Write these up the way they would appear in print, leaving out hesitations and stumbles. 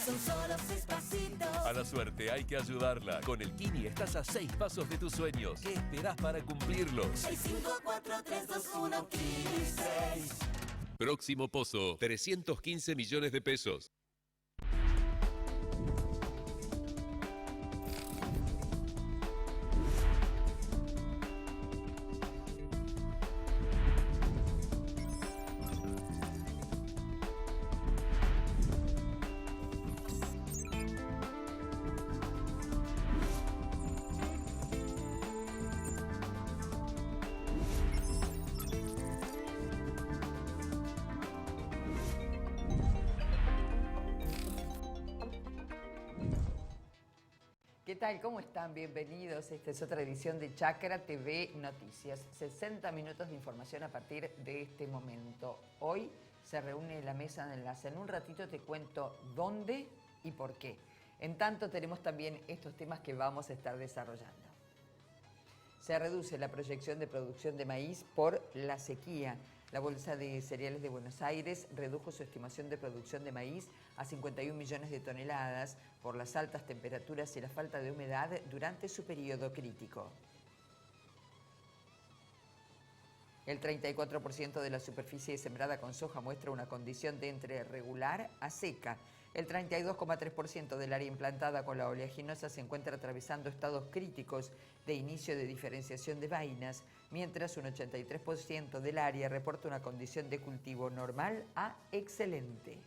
son solo 6 pasitos. A la suerte hay que ayudarla. Con el Kini estás a 6 pasos de tus sueños. ¿Qué esperás para cumplirlos? 6, 5, 4, 3, 2, 1, Kini 6. Próximo pozo, 315 millones de pesos. ¿Qué tal? ¿Cómo están? Bienvenidos. Esta es otra edición de Chacra TV Noticias. 60 minutos de información a partir de este momento. Hoy se reúne la mesa de enlace. En un ratito te cuento dónde y por qué. En tanto tenemos también estos temas que vamos a estar desarrollando. Se reduce la proyección de producción de maíz por la sequía. La Bolsa de Cereales de Buenos Aires redujo su estimación de producción de maíz a 51 millones de toneladas por las altas temperaturas y la falta de humedad durante su periodo crítico. El 34% de la superficie sembrada con soja muestra una condición de entre regular a seca. El 32,3% del área implantada con la oleaginosa se encuentra atravesando estados críticos de inicio de diferenciación de vainas, mientras un 83% del área reporta una condición de cultivo normal a excelente.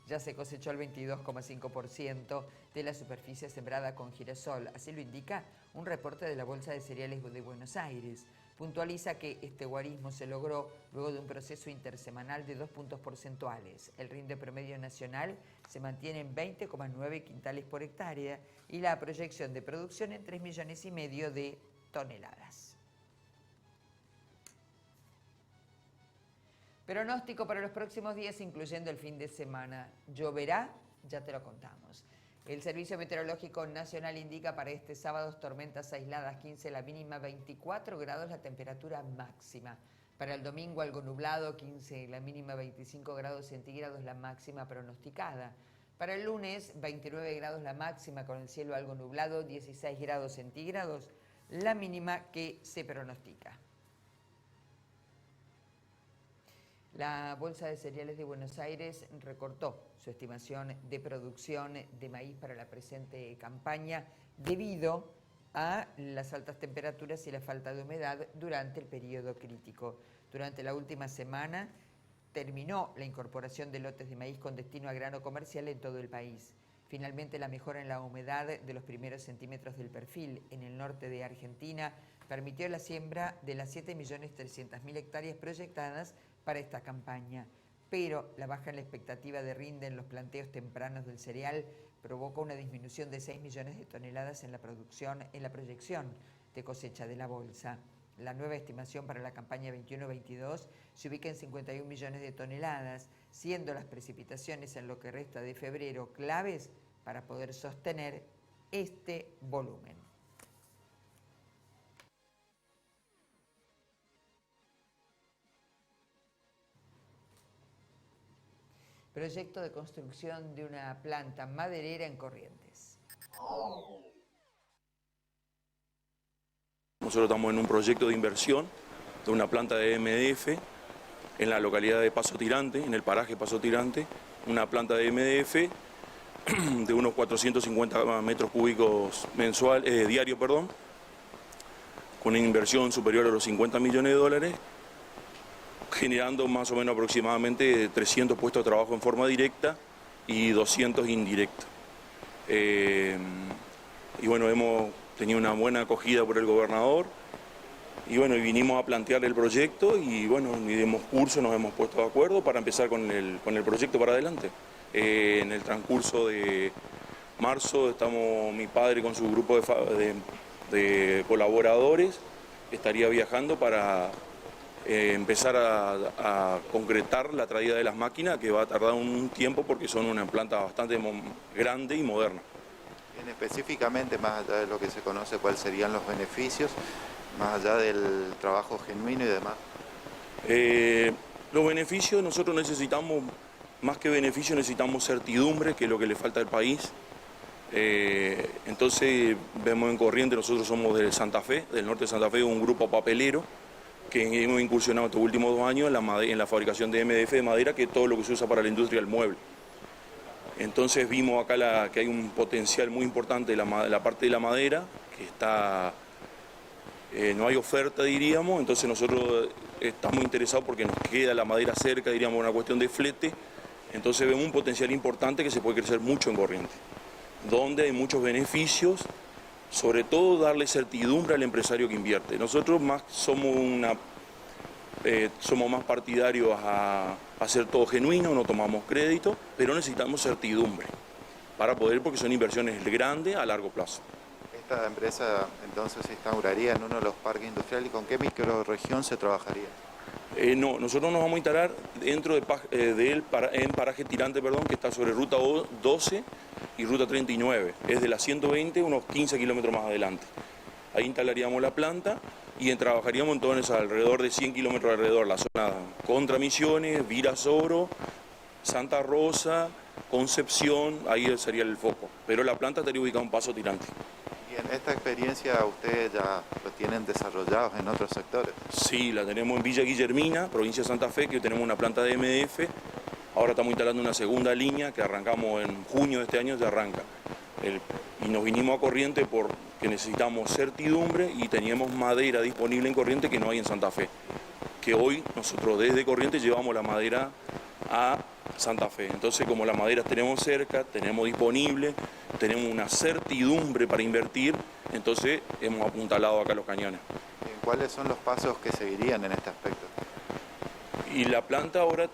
Ya se cosechó el 22,5% de la superficie sembrada con girasol, así lo indica un reporte de la Bolsa de Cereales de Buenos Aires. Puntualiza que este guarismo se logró luego de un proceso intersemanal de 2 puntos porcentuales. El rinde promedio nacional se mantiene en 20,9 quintales por hectárea y la proyección de producción en 3,5 millones de toneladas. Pronóstico para los próximos días, incluyendo el fin de semana. ¿Lloverá? Ya te lo contamos. El Servicio Meteorológico Nacional indica para este sábado tormentas aisladas, 15 la mínima, 24 grados la temperatura máxima. Para el domingo algo nublado, 15 la mínima, 25 grados centígrados la máxima pronosticada. Para el lunes, 29 grados la máxima con el cielo algo nublado, 16 grados centígrados la mínima que se pronostica. La Bolsa de Cereales de Buenos Aires recortó su estimación de producción de maíz para la presente campaña debido a las altas temperaturas y la falta de humedad durante el periodo crítico. Durante la última semana terminó la incorporación de lotes de maíz con destino a grano comercial en todo el país. Finalmente, la mejora en la humedad de los primeros centímetros del perfil en el norte de Argentina permitió la siembra de las 7.300.000 hectáreas proyectadas para esta campaña, pero la baja en la expectativa de rinde en los planteos tempranos del cereal provocó una disminución de 6 millones de toneladas en la proyección de cosecha de la bolsa. La nueva estimación para la campaña 21-22 se ubica en 51 millones de toneladas, siendo las precipitaciones en lo que resta de febrero claves para poder sostener este volumen. Proyecto de construcción de una planta maderera en Corrientes. Nosotros estamos en un proyecto de inversión de una planta de MDF en la localidad de Paso Tirante, en el paraje Paso Tirante, una planta de MDF de unos 450 metros cúbicos diarios, con una inversión superior a los 50 millones de dólares, generando más o menos aproximadamente 300 puestos de trabajo en forma directa y 200 indirectos. Y bueno, hemos tenido una buena acogida por el gobernador y bueno, y vinimos a plantear el proyecto y bueno, y demos curso, nos hemos puesto de acuerdo para empezar con el proyecto para adelante. En el transcurso de marzo estamos mi padre con su grupo de colaboradores, estaría viajando para empezar a concretar la traída de las máquinas, que va a tardar un tiempo porque son una planta bastante grande y moderna. Bien, específicamente, más allá de lo que se conoce, ¿cuáles serían los beneficios, más allá del trabajo genuino y demás? Los beneficios, nosotros necesitamos más que beneficio necesitamos certidumbre, que es lo que le falta al país. Entonces vemos en Corrientes, nosotros somos de Santa Fe, del norte de Santa Fe, un grupo papelero que hemos incursionado estos últimos 2 años en la fabricación de MDF de madera, que es todo lo que se usa para la industria del mueble. Entonces vimos acá que hay un potencial muy importante de la parte de la madera, que está, no hay oferta, diríamos, entonces nosotros estamos interesados porque nos queda la madera cerca, diríamos, una cuestión de flete, entonces vemos un potencial importante que se puede crecer mucho en Corrientes, donde hay muchos beneficios, sobre todo darle certidumbre al empresario que invierte. Nosotros somos más partidarios a hacer todo genuino, no tomamos crédito, pero necesitamos certidumbre para poder, porque son inversiones grandes a largo plazo. Esta empresa entonces se instauraría en uno de los parques industriales. ¿Y con qué microrregión se trabajaría? No, nosotros nos vamos a instalar dentro en Paraje Tirante, perdón, que está sobre ruta 12 y ruta 39. Es de la 120, unos 15 kilómetros más adelante. Ahí instalaríamos la planta y trabajaríamos entonces alrededor de 100 kilómetros alrededor, la zona Contra Misiones, Virasoro, Santa Rosa, Concepción, ahí sería el foco. Pero la planta estaría ubicada en Paso Tirante. ¿Y en esta experiencia ustedes ya lo tienen desarrollados en otros sectores? Sí, la tenemos en Villa Guillermina, provincia de Santa Fe, que tenemos una planta de MDF. Ahora estamos instalando una segunda línea que arrancamos en junio de este año, ya arranca. Y nos vinimos a Corrientes porque necesitamos certidumbre y teníamos madera disponible en Corrientes que no hay en Santa Fe. Que hoy nosotros desde Corrientes llevamos la madera a Santa Fe. Entonces, como la madera tenemos cerca, tenemos disponible, tenemos una certidumbre para invertir, entonces hemos apuntalado acá los cañones. ¿Cuáles son los pasos que seguirían en este aspecto? Y la planta ahora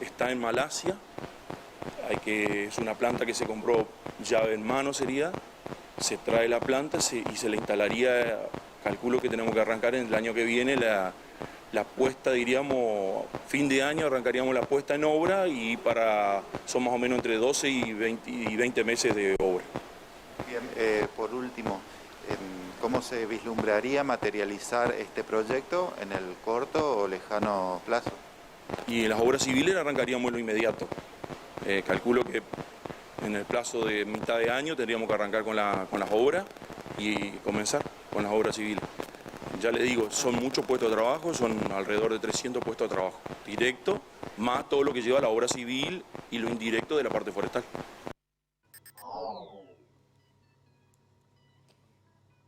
está en Malasia, es una planta que se compró llave en mano sería, se trae la planta y se le instalaría, calculo que tenemos que arrancar en el año que viene la puesta, diríamos, fin de año arrancaríamos la puesta en obra y son más o menos entre 12 y 20 meses de obra. Bien, por último, ¿cómo se vislumbraría materializar este proyecto en el corto o lejano plazo? Y en las obras civiles arrancaríamos lo inmediato. Calculo que en el plazo de mitad de año tendríamos que arrancar con las obras y comenzar con las obras civiles. Ya le digo, son muchos puestos de trabajo, son alrededor de 300 puestos de trabajo, directo, más todo lo que lleva la obra civil y lo indirecto de la parte forestal.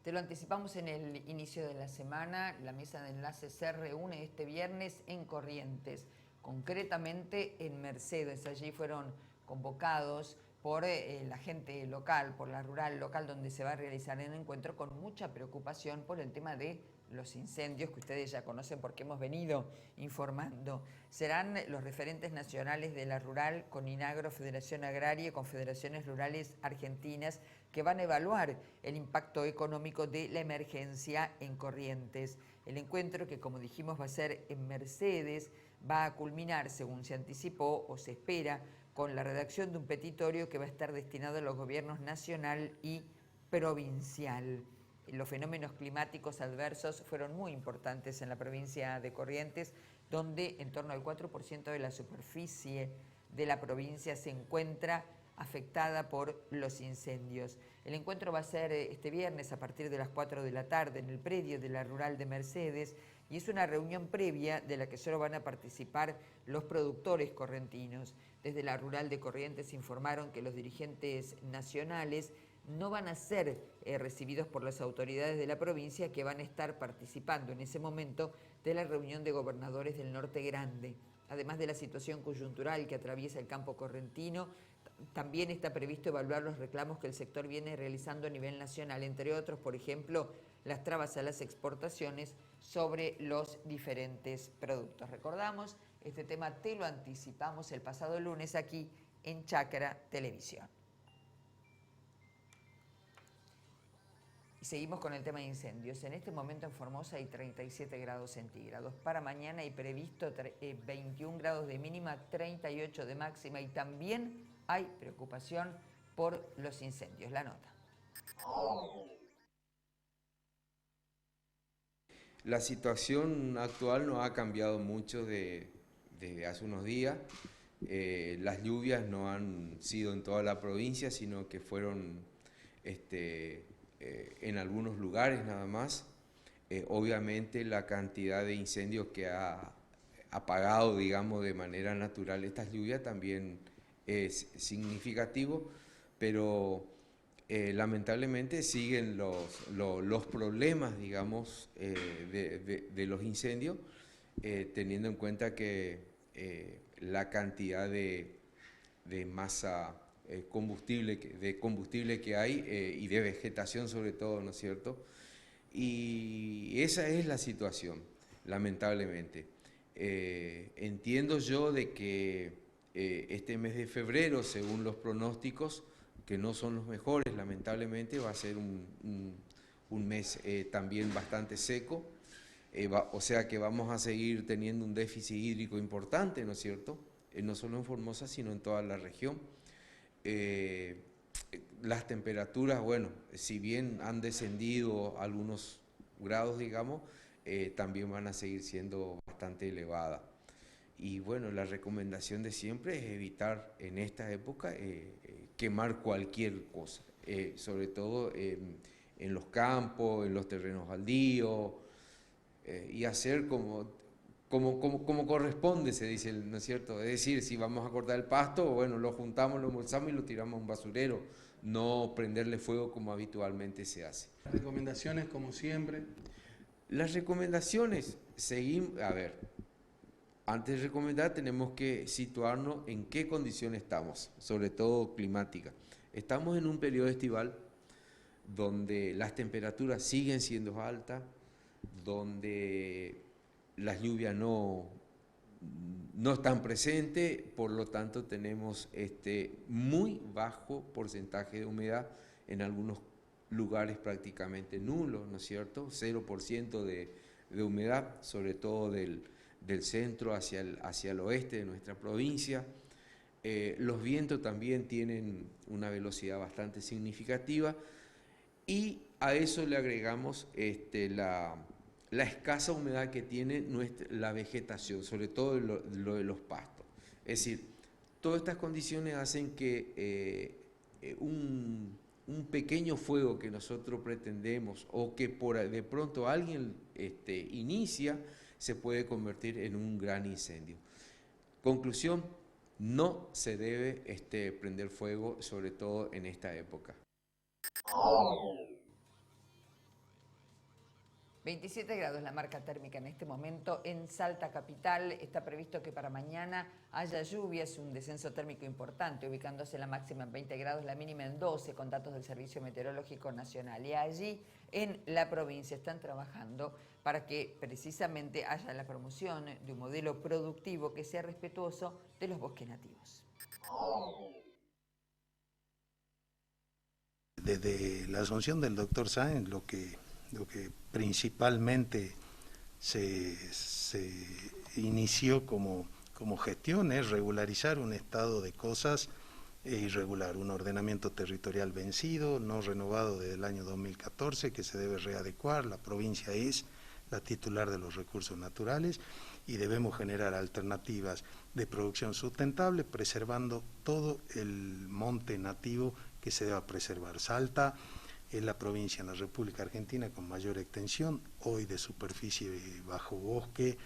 Te lo anticipamos en el inicio de la semana, la mesa de enlace se reúne este viernes en Corrientes, concretamente en Mercedes. Allí fueron convocados por la gente local, por la rural local, donde se va a realizar el encuentro con mucha preocupación por el tema de los incendios que ustedes ya conocen porque hemos venido informando. Serán los referentes nacionales de la rural, con INAGRO, Federación Agraria y Confederaciones Rurales Argentinas, que van a evaluar el impacto económico de la emergencia en Corrientes. El encuentro, que como dijimos va a ser en Mercedes, va a culminar, según se anticipó o se espera, con la redacción de un petitorio que va a estar destinado a los gobiernos nacional y provincial. Los fenómenos climáticos adversos fueron muy importantes en la provincia de Corrientes, donde en torno al 4% de la superficie de la provincia se encuentra afectada por los incendios. El encuentro va a ser este viernes a partir de las 4 de la tarde en el predio de la Rural de Mercedes y es una reunión previa de la que solo van a participar los productores correntinos. Desde la Rural de Corrientes informaron que los dirigentes nacionales no van a ser recibidos por las autoridades de la provincia, que van a estar participando en ese momento de la reunión de gobernadores del Norte Grande. Además de la situación coyuntural que atraviesa el campo correntino, también está previsto evaluar los reclamos que el sector viene realizando a nivel nacional, entre otros, por ejemplo, las trabas a las exportaciones sobre los diferentes productos. Recordamos, este tema te lo anticipamos el pasado lunes aquí en Chácara Televisión. Y seguimos con el tema de incendios. En este momento en Formosa hay 37 grados centígrados. Para mañana hay previsto 21 grados de mínima, 38 de máxima y también hay preocupación por los incendios. La nota. La situación actual no ha cambiado mucho desde hace unos días. las lluvias no han sido en toda la provincia, sino que fueron en algunos lugares nada más. Obviamente la cantidad de incendios que ha apagado, digamos, de manera natural estas lluvias también es significativo, pero lamentablemente siguen los problemas, digamos, de los incendios, teniendo en cuenta que la cantidad de masa de combustible que hay y de vegetación sobre todo, ¿no es cierto? Y esa es la situación, lamentablemente. Entiendo yo de que este mes de febrero, según los pronósticos, que no son los mejores, lamentablemente, va a ser un mes también bastante seco, o sea que vamos a seguir teniendo un déficit hídrico importante, ¿no es cierto? No solo en Formosa, sino en toda la región. Las temperaturas, bueno, si bien han descendido algunos grados, digamos, también van a seguir siendo bastante elevadas. Y bueno, la recomendación de siempre es evitar en esta época quemar cualquier cosa, sobre todo en los campos, en los terrenos baldíos, y hacer como corresponde, se dice, ¿no es cierto? Es decir, si vamos a cortar el pasto, bueno, lo juntamos, lo embolsamos y lo tiramos a un basurero, no prenderle fuego como habitualmente se hace. Recomendaciones, como siempre. Las recomendaciones, a ver, antes de recomendar tenemos que situarnos en qué condiciones estamos, sobre todo climática. Estamos en un periodo estival donde las temperaturas siguen siendo altas, donde las lluvias no están presentes, por lo tanto tenemos muy bajo porcentaje de humedad, en algunos lugares prácticamente nulo, ¿no es cierto? 0% de humedad, sobre todo del centro hacia el oeste de nuestra provincia. Los vientos también tienen una velocidad bastante significativa y a eso le agregamos la escasa humedad que tiene la vegetación, sobre todo lo de los pastos. Es decir, todas estas condiciones hacen que un pequeño fuego que nosotros pretendemos o que de pronto alguien inicia, se puede convertir en un gran incendio. Conclusión, no se debe prender fuego, sobre todo en esta época. 27 grados la marca térmica en este momento en Salta capital. Está previsto que para mañana haya lluvias, un descenso térmico importante, ubicándose la máxima en 20 grados, la mínima en 12, con datos del Servicio Meteorológico Nacional. Y allí en la provincia están trabajando para que precisamente haya la promoción de un modelo productivo que sea respetuoso de los bosques nativos. Desde la asunción del doctor Sáenz, lo que principalmente se inició como gestión es regularizar un estado de cosas irregular, un ordenamiento territorial vencido, no renovado desde el año 2014, que se debe readecuar. La provincia es la titular de los recursos naturales y debemos generar alternativas de producción sustentable, preservando todo el monte nativo que se deba preservar. Salta es la provincia en la República Argentina con mayor extensión, hoy de superficie bajo bosque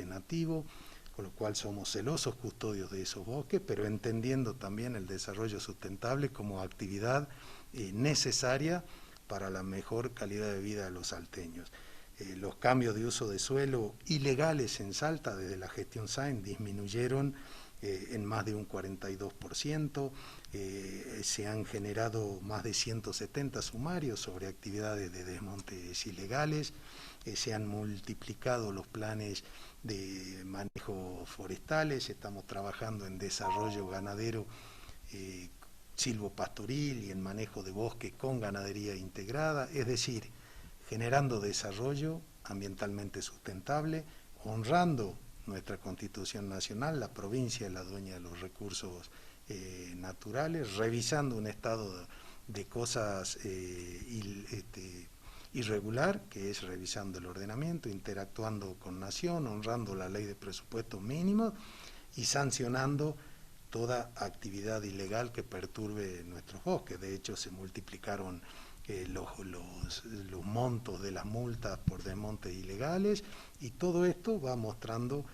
nativo, con lo cual somos celosos custodios de esos bosques, pero entendiendo también el desarrollo sustentable como actividad necesaria para la mejor calidad de vida de los salteños. Los cambios de uso de suelo ilegales en Salta desde la gestión Sáenz disminuyeron en más de un 42%, se han generado más de 170 sumarios sobre actividades de desmontes ilegales, se han multiplicado los planes de manejo forestales, estamos trabajando en desarrollo ganadero silvopastoril y en manejo de bosque con ganadería integrada, es decir, generando desarrollo ambientalmente sustentable, honrando nuestra Constitución Nacional. La provincia es la dueña de los recursos naturales, revisando un estado de cosas irregular, que es revisando el ordenamiento, interactuando con Nación, honrando la ley de presupuestos mínimos y sancionando toda actividad ilegal que perturbe nuestros bosques. De hecho, se multiplicaron los montos de las multas por desmontes ilegales, y todo esto va mostrando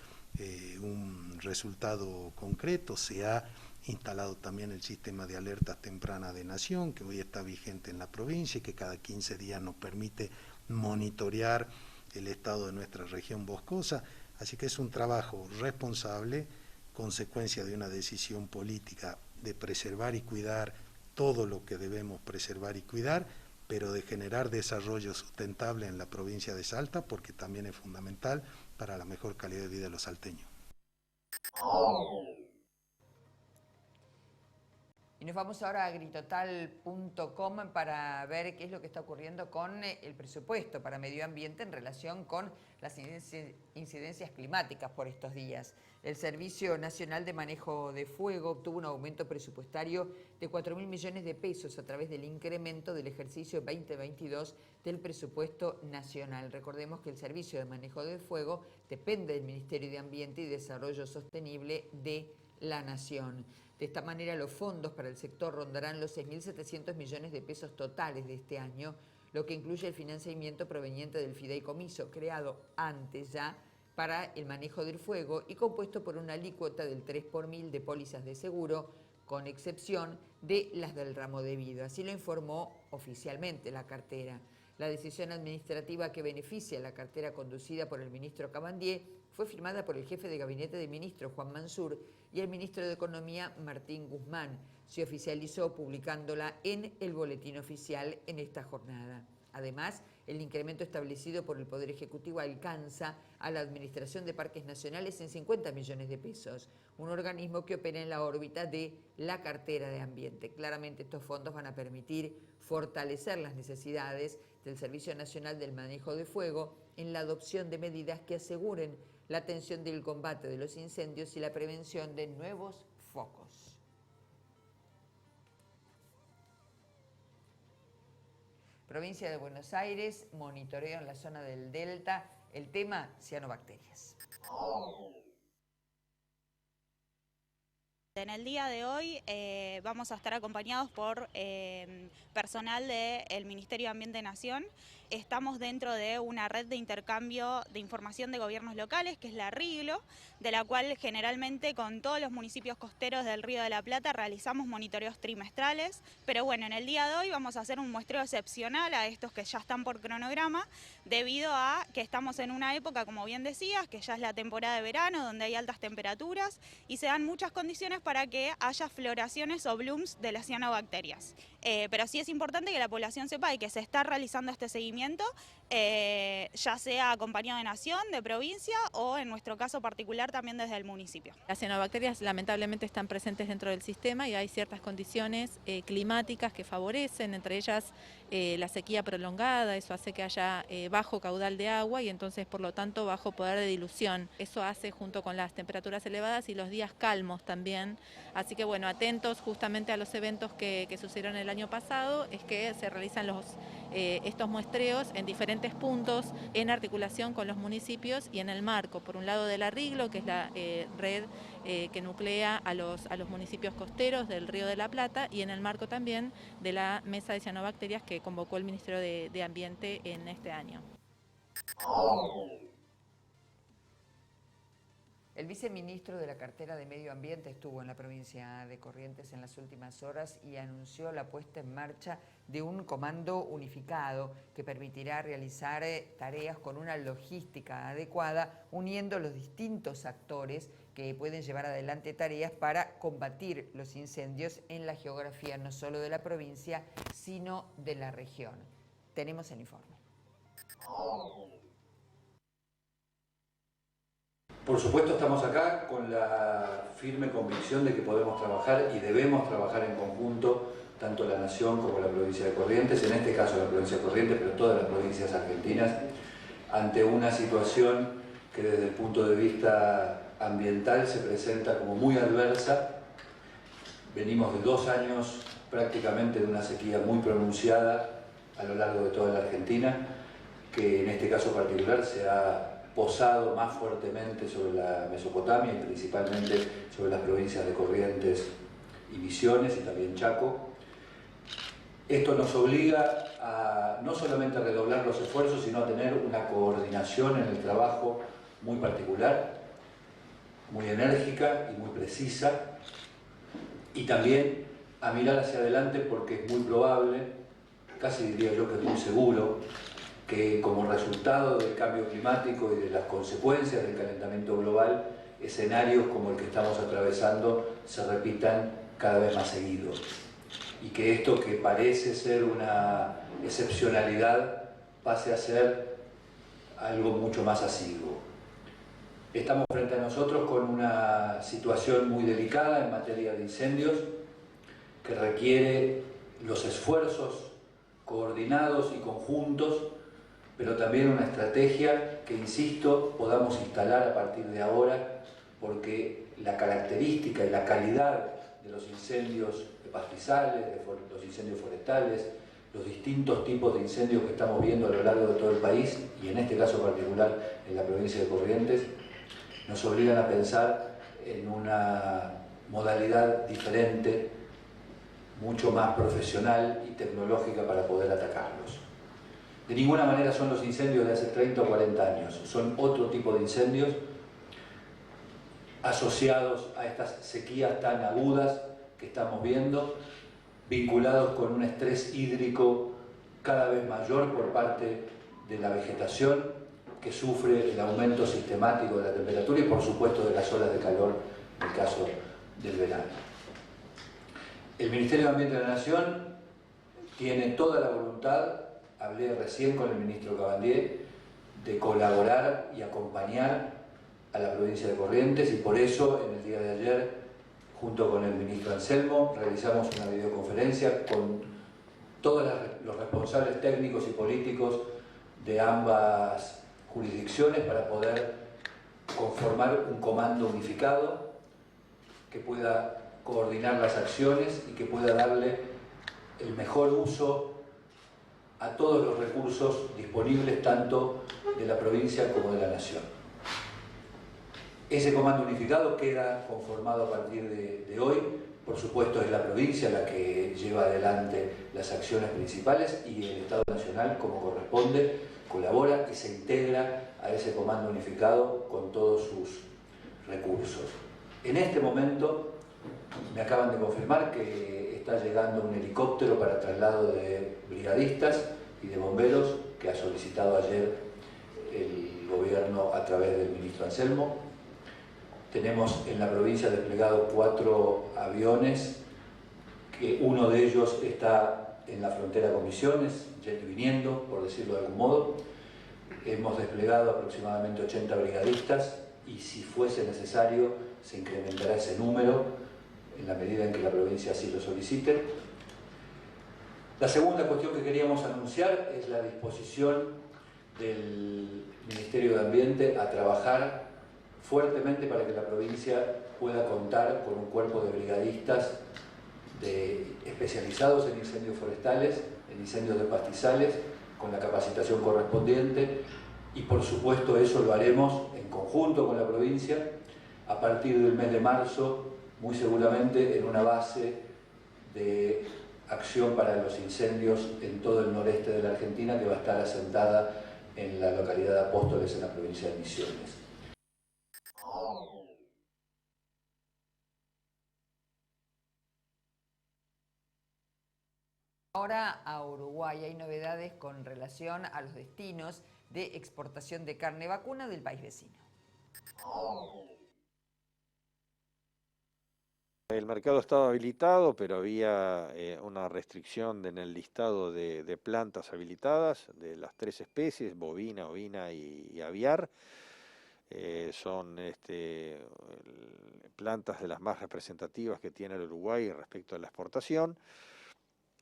un resultado concreto. Se ha instalado también el sistema de alertas tempranas de Nación, que hoy está vigente en la provincia y que cada 15 días nos permite monitorear el estado de nuestra región boscosa. Así que es un trabajo responsable, consecuencia de una decisión política de preservar y cuidar todo lo que debemos preservar y cuidar, pero de generar desarrollo sustentable en la provincia de Salta, porque también es fundamental para la mejor calidad de vida de los salteños. Y nos vamos ahora a agritotal.com para ver qué es lo que está ocurriendo con el presupuesto para medio ambiente en relación con las incidencias climáticas por estos días. El Servicio Nacional de Manejo de Fuego obtuvo un aumento presupuestario de 4.000 millones de pesos a través del incremento del ejercicio 2022 del presupuesto nacional. Recordemos que el Servicio de Manejo de Fuego depende del Ministerio de Ambiente y Desarrollo Sostenible de la Nación. De esta manera, los fondos para el sector rondarán los 6.700 millones de pesos totales de este año, lo que incluye el financiamiento proveniente del fideicomiso, creado antes ya para el manejo del fuego y compuesto por una alícuota del 3 por 1000 de pólizas de seguro, con excepción de las del ramo debido. Así lo informó oficialmente la cartera. La decisión administrativa que beneficia a la cartera conducida por el ministro Cabandier fue firmada por el jefe de gabinete de ministros, Juan Mansur, y el ministro de Economía, Martín Guzmán. Se oficializó publicándola en el boletín oficial en esta jornada. Además, el incremento establecido por el Poder Ejecutivo alcanza a la Administración de Parques Nacionales en 50 millones de pesos, un organismo que opera en la órbita de la cartera de Ambiente. Claramente estos fondos van a permitir fortalecer las necesidades del Servicio Nacional del Manejo de Fuego en la adopción de medidas que aseguren la atención del combate de los incendios y la prevención de nuevos focos. Provincia de Buenos Aires, monitoreo en la zona del Delta, el tema cianobacterias. En el día de hoy vamos a estar acompañados por personal del Ministerio de Ambiente de Nación. Estamos dentro de una red de intercambio de información de gobiernos locales, que es la RIGLO, de la cual generalmente con todos los municipios costeros del Río de la Plata realizamos monitoreos trimestrales. Pero bueno, en el día de hoy vamos a hacer un muestreo excepcional a estos que ya están por cronograma, debido a que estamos en una época, como bien decías, que ya es la temporada de verano, donde hay altas temperaturas y se dan muchas condiciones para que haya floraciones o blooms de las cianobacterias. Pero sí es importante que la población sepa y que se está realizando este seguimiento, ya sea acompañado de Nación, de provincia o en nuestro caso particular también desde el municipio. Las cianobacterias lamentablemente están presentes dentro del sistema y hay ciertas condiciones climáticas que favorecen, entre ellas la sequía prolongada. Eso hace que haya bajo caudal de agua y entonces por lo tanto bajo poder de dilución. Eso hace, junto con las temperaturas elevadas y los días calmos también. Así que bueno, atentos justamente a los eventos que sucedieron el año pasado, es que se realizan estos muestreos en diferentes puntos en articulación con los municipios y en el marco, por un lado de la RIGLO, que es la red que nuclea a los municipios costeros del Río de la Plata, y en el marco también de la mesa de cianobacterias que convocó el Ministerio de Ambiente en este año. El viceministro de la cartera de Medio Ambiente estuvo en la provincia de Corrientes en las últimas horas y anunció la puesta en marcha de un comando unificado que permitirá realizar tareas con una logística adecuada, uniendo los distintos actores que pueden llevar adelante tareas para combatir los incendios en la geografía no solo de la provincia, sino de la región. Tenemos el informe. Por supuesto estamos acá con la firme convicción de que podemos trabajar y debemos trabajar en conjunto, tanto la Nación como la provincia de Corrientes, en este caso la provincia de Corrientes, pero todas las provincias argentinas, ante una situación que desde el punto de vista ambiental se presenta como muy adversa. Venimos de 2 años prácticamente de una sequía muy pronunciada a lo largo de toda la Argentina, que en este caso particular se ha posado más fuertemente sobre la Mesopotamia y principalmente sobre las provincias de Corrientes y Misiones y también Chaco. Esto nos obliga a no solamente a redoblar los esfuerzos, sino a tener una coordinación en el trabajo muy particular, muy enérgica y muy precisa, y también a mirar hacia adelante porque es muy probable, casi diría yo que es muy seguro, que como resultado del cambio climático y de las consecuencias del calentamiento global, escenarios como el que estamos atravesando se repitan cada vez más seguido. Y que esto que parece ser una excepcionalidad pase a ser algo mucho más asiduo. Estamos frente a nosotros con una situación muy delicada en materia de incendios que requiere los esfuerzos coordinados y conjuntos, pero también una estrategia que, insisto, podamos instalar a partir de ahora, porque la característica y la calidad de los incendios de pastizales, de los incendios forestales, los distintos tipos de incendios que estamos viendo a lo largo de todo el país, y en este caso particular en la provincia de Corrientes, nos obligan a pensar en una modalidad diferente, mucho más profesional y tecnológica para poder atacarlos. De ninguna manera son los incendios de hace 30 o 40 años, son otro tipo de incendios asociados a estas sequías tan agudas que estamos viendo, vinculados con un estrés hídrico cada vez mayor por parte de la vegetación, que sufre el aumento sistemático de la temperatura y por supuesto de las olas de calor en el caso del verano. El Ministerio de Ambiente de la Nación tiene toda la voluntad, hablé recién con el ministro Cabandier, de colaborar y acompañar a la provincia de Corrientes, y por eso en el día de ayer, junto con el ministro Anselmo, realizamos una videoconferencia con todos los responsables técnicos y políticos de ambas jurisdicciones para poder conformar un comando unificado que pueda coordinar las acciones y que pueda darle el mejor uso a todos los recursos disponibles, tanto de la provincia como de la nación. Ese comando unificado queda conformado a partir de hoy. Por supuesto es la provincia la que lleva adelante las acciones principales y el Estado Nacional, como corresponde, colabora y se integra a ese comando unificado con todos sus recursos. En este momento me acaban de confirmar que está llegando un helicóptero para traslado de brigadistas y de bomberos que ha solicitado ayer el gobierno a través del ministro Anselmo. Tenemos en la provincia desplegados 4 aviones, que uno de ellos está en la frontera con Misiones, yendo y viniendo, por decirlo de algún modo. Hemos desplegado aproximadamente 80 brigadistas y si fuese necesario se incrementará ese número en la medida en que la provincia así lo solicite. La segunda cuestión que queríamos anunciar es la disposición del Ministerio de Ambiente a trabajar fuertemente para que la provincia pueda contar con un cuerpo de brigadistas especializados en incendios forestales, en incendios de pastizales, con la capacitación correspondiente, y por supuesto eso lo haremos en conjunto con la provincia a partir del mes de marzo, muy seguramente en una base de acción para los incendios en todo el noreste de la Argentina, que va a estar asentada en la localidad de Apóstoles, en la provincia de Misiones. Ahora a Uruguay hay novedades con relación a los destinos de exportación de carne vacuna del país vecino. El mercado estaba habilitado, pero había una restricción en el listado de plantas habilitadas de las 3 especies, bovina, ovina y aviar. Son plantas de las más representativas que tiene el Uruguay respecto a la exportación.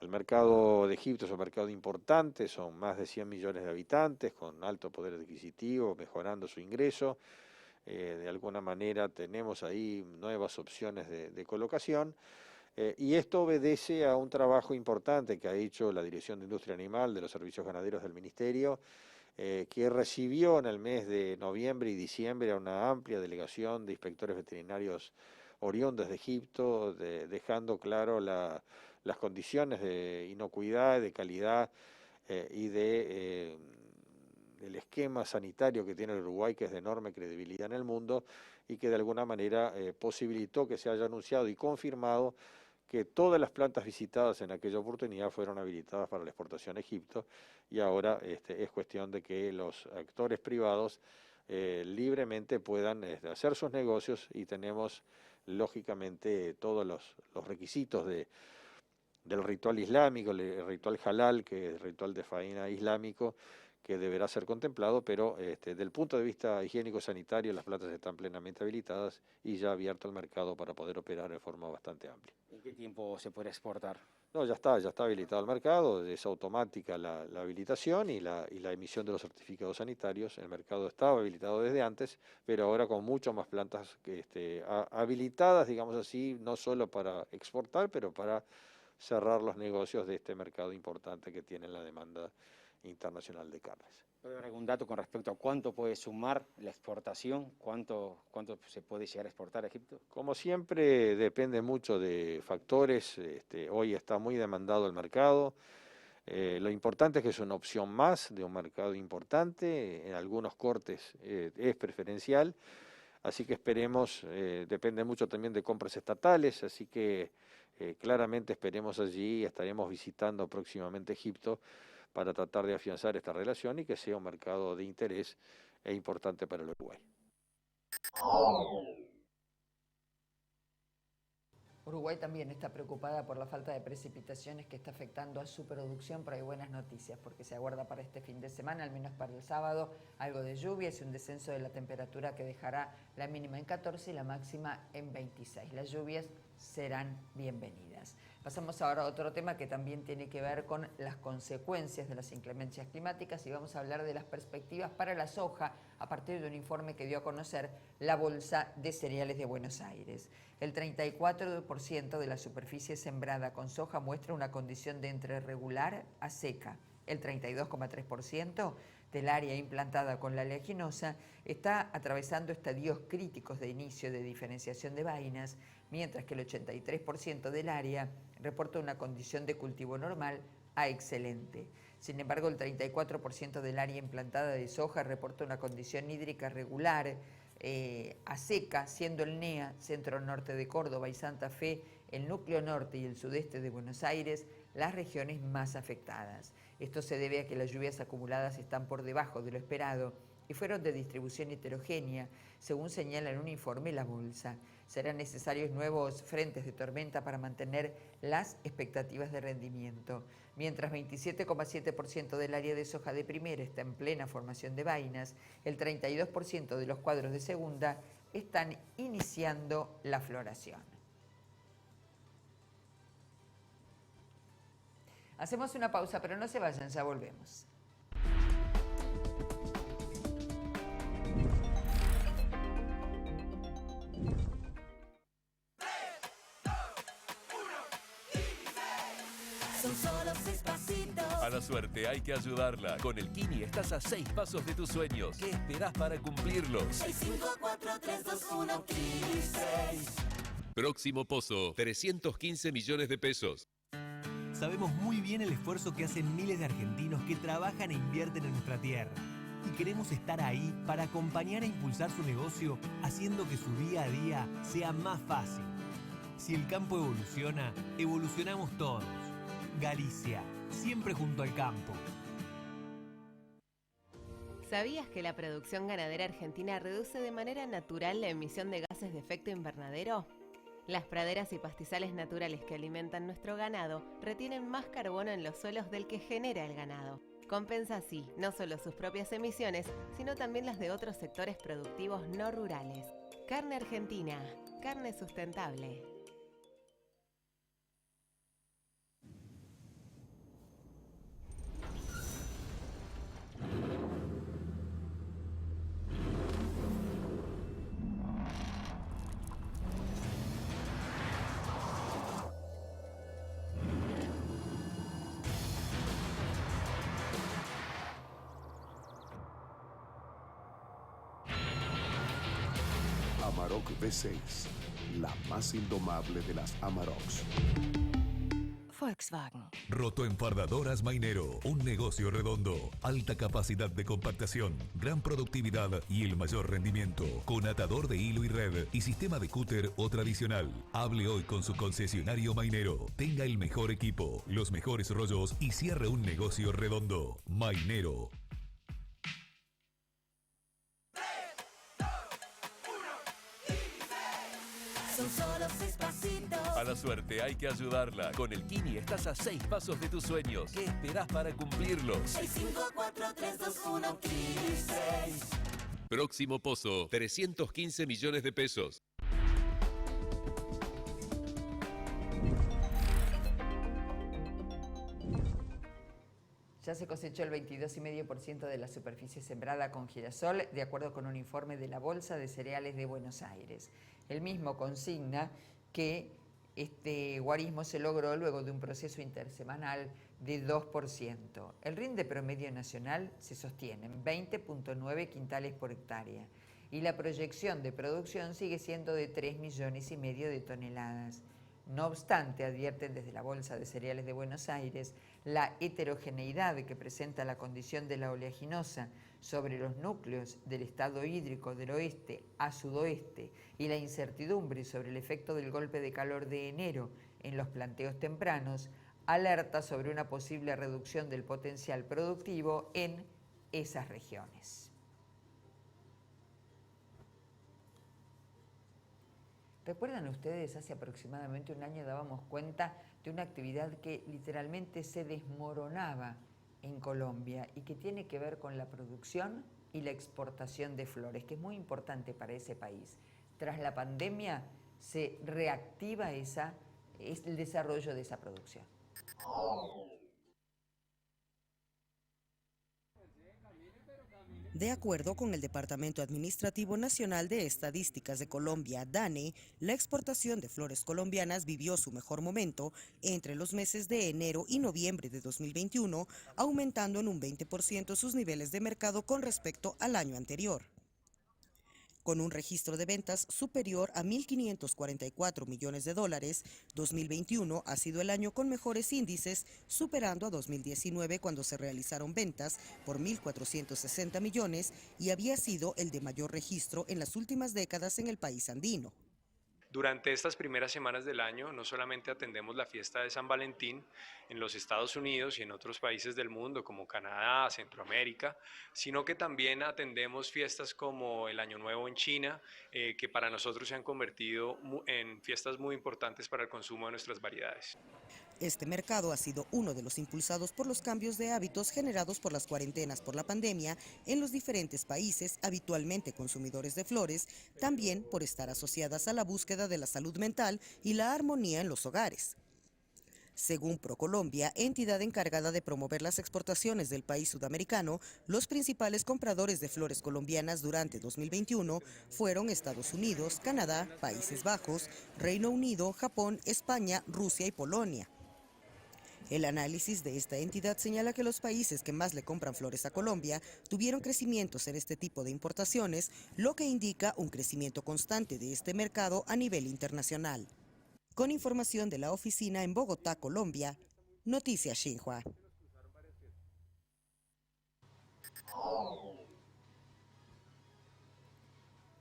El mercado de Egipto es un mercado importante, son más de 100 millones de habitantes, con alto poder adquisitivo, mejorando su ingreso. De alguna manera tenemos ahí nuevas opciones de colocación, y esto obedece a un trabajo importante que ha hecho la Dirección de Industria Animal de los Servicios Ganaderos del Ministerio que recibió en el mes de noviembre y diciembre a una amplia delegación de inspectores veterinarios oriundos de Egipto, dejando claro las condiciones de inocuidad, de calidad y del esquema sanitario que tiene el Uruguay, que es de enorme credibilidad en el mundo y que de alguna manera posibilitó que se haya anunciado y confirmado que todas las plantas visitadas en aquella oportunidad fueron habilitadas para la exportación a Egipto, y ahora es cuestión de que los actores privados libremente puedan hacer sus negocios, y tenemos lógicamente todos los requisitos del ritual islámico, el ritual halal, que es el ritual de faena islámico, que deberá ser contemplado, pero desde el punto de vista higiénico-sanitario las plantas están plenamente habilitadas y ya abierto el mercado para poder operar de forma bastante amplia. ¿En qué tiempo se puede exportar? No, ya está habilitado el mercado, es automática la habilitación y la emisión de los certificados sanitarios. El mercado estaba habilitado desde antes, pero ahora con mucho más plantas habilitadas, digamos así, no solo para exportar, pero para cerrar los negocios de este mercado importante que tiene la demanda internacional de carnes. ¿Puede haber algún dato con respecto a cuánto puede sumar la exportación? ¿Cuánto se puede llegar a exportar a Egipto? Como siempre, depende mucho de factores. Hoy está muy demandado el mercado. Lo importante es que es una opción más de un mercado importante. En algunos cortes es preferencial. Así que esperemos, depende mucho también de compras estatales. Así que claramente esperemos allí, estaremos visitando próximamente Egipto para tratar de afianzar esta relación y que sea un mercado de interés e importante para el Uruguay. Uruguay también está preocupada por la falta de precipitaciones que está afectando a su producción, pero hay buenas noticias porque se aguarda para este fin de semana, al menos para el sábado, algo de lluvias y un descenso de la temperatura que dejará la mínima en 14 y la máxima en 26. Las lluvias serán bienvenidas. Pasamos ahora a otro tema que también tiene que ver con las consecuencias de las inclemencias climáticas y vamos a hablar de las perspectivas para la soja a partir de un informe que dio a conocer la Bolsa de Cereales de Buenos Aires. El 34% de la superficie sembrada con soja muestra una condición de entre regular a seca. El 32,3% del área implantada con la leginosa está atravesando estadios críticos de inicio de diferenciación de vainas, mientras que el 83% del área reporta una condición de cultivo normal a excelente. Sin embargo, el 34% del área implantada de soja reporta una condición hídrica regular a seca, siendo el NEA, centro norte de Córdoba y Santa Fe, el núcleo norte y el sudeste de Buenos Aires, las regiones más afectadas. Esto se debe a que las lluvias acumuladas están por debajo de lo esperado y fueron de distribución heterogénea, según señala en un informe la Bolsa. Serán necesarios nuevos frentes de tormenta para mantener las expectativas de rendimiento. Mientras 27,7% del área de soja de primera está en plena formación de vainas, el 32% de los cuadros de segunda están iniciando la floración. Hacemos una pausa, pero no se vayan, ya volvemos. Son solo 6 pasitos. A la suerte hay que ayudarla. Con el Kini estás a 6 pasos de tus sueños. ¿Qué esperás para cumplirlos? 6, 5, 4, 3, 2, 1, Kini 6. Próximo pozo, 315 millones de pesos. Sabemos muy bien el esfuerzo que hacen miles de argentinos que trabajan e invierten en nuestra tierra. Y queremos estar ahí para acompañar e impulsar su negocio, haciendo que su día a día sea más fácil. Si el campo evoluciona, evolucionamos todos. Galicia, siempre junto al campo. ¿Sabías que la producción ganadera argentina reduce de manera natural la emisión de gases de efecto invernadero? Las praderas y pastizales naturales que alimentan nuestro ganado retienen más carbono en los suelos del que genera el ganado. Compensa así no solo sus propias emisiones, sino también las de otros sectores productivos no rurales. Carne argentina, carne sustentable. Amarok V6, la más indomable de las Amaroks. Volkswagen. Rotoenfardadoras Mainero, un negocio redondo, alta capacidad de compactación, gran productividad y el mayor rendimiento, con atador de hilo y red y sistema de cúter o tradicional. Hable hoy con su concesionario Mainero, tenga el mejor equipo, los mejores rollos y cierre un negocio redondo. Mainero. Son solo 6 pasitos. A la suerte hay que ayudarla. Con el Kini estás a 6 pasos de tus sueños. ¿Qué esperás para cumplirlos? 6, 5, 4, 3, 2, 1, Kini 6. Próximo pozo, 315 millones de pesos. Ya se cosechó el 22,5% de la superficie sembrada con girasol, de acuerdo con un informe de la Bolsa de Cereales de Buenos Aires. El mismo consigna que este guarismo se logró luego de un proceso intersemanal de 2%. El rinde promedio nacional se sostiene en 20,9 quintales por hectárea y la proyección de producción sigue siendo de 3,5 millones de toneladas. No obstante, advierten desde la Bolsa de Cereales de Buenos Aires, la heterogeneidad que presenta la condición de la oleaginosa sobre los núcleos del estado hídrico del oeste a sudoeste y la incertidumbre sobre el efecto del golpe de calor de enero en los planteos tempranos, alerta sobre una posible reducción del potencial productivo en esas regiones. ¿Recuerdan ustedes? Hace aproximadamente un año dábamos cuenta de una actividad que literalmente se desmoronaba en Colombia y que tiene que ver con la producción y la exportación de flores, que es muy importante para ese país. Tras la pandemia se reactiva el desarrollo de esa producción. De acuerdo con el Departamento Administrativo Nacional de Estadísticas de Colombia, DANE, la exportación de flores colombianas vivió su mejor momento entre los meses de enero y noviembre de 2021, aumentando en un 20% sus niveles de mercado con respecto al año anterior. Con un registro de ventas superior a $1.544 millones, 2021 ha sido el año con mejores índices, superando a 2019 cuando se realizaron ventas por 1.460 millones y había sido el de mayor registro en las últimas décadas en el país andino. Durante estas primeras semanas del año no solamente atendemos la fiesta de San Valentín en los Estados Unidos y en otros países del mundo como Canadá, Centroamérica, sino que también atendemos fiestas como el Año Nuevo en China, que para nosotros se han convertido en fiestas muy importantes para el consumo de nuestras variedades. Este mercado ha sido uno de los impulsados por los cambios de hábitos generados por las cuarentenas por la pandemia en los diferentes países habitualmente consumidores de flores, también por estar asociadas a la búsqueda de la salud mental y la armonía en los hogares. Según ProColombia, entidad encargada de promover las exportaciones del país sudamericano, los principales compradores de flores colombianas durante 2021 fueron Estados Unidos, Canadá, Países Bajos, Reino Unido, Japón, España, Rusia y Polonia. El análisis de esta entidad señala que los países que más le compran flores a Colombia tuvieron crecimientos en este tipo de importaciones, lo que indica un crecimiento constante de este mercado a nivel internacional. Con información de la oficina en Bogotá, Colombia, Noticias Xinhua.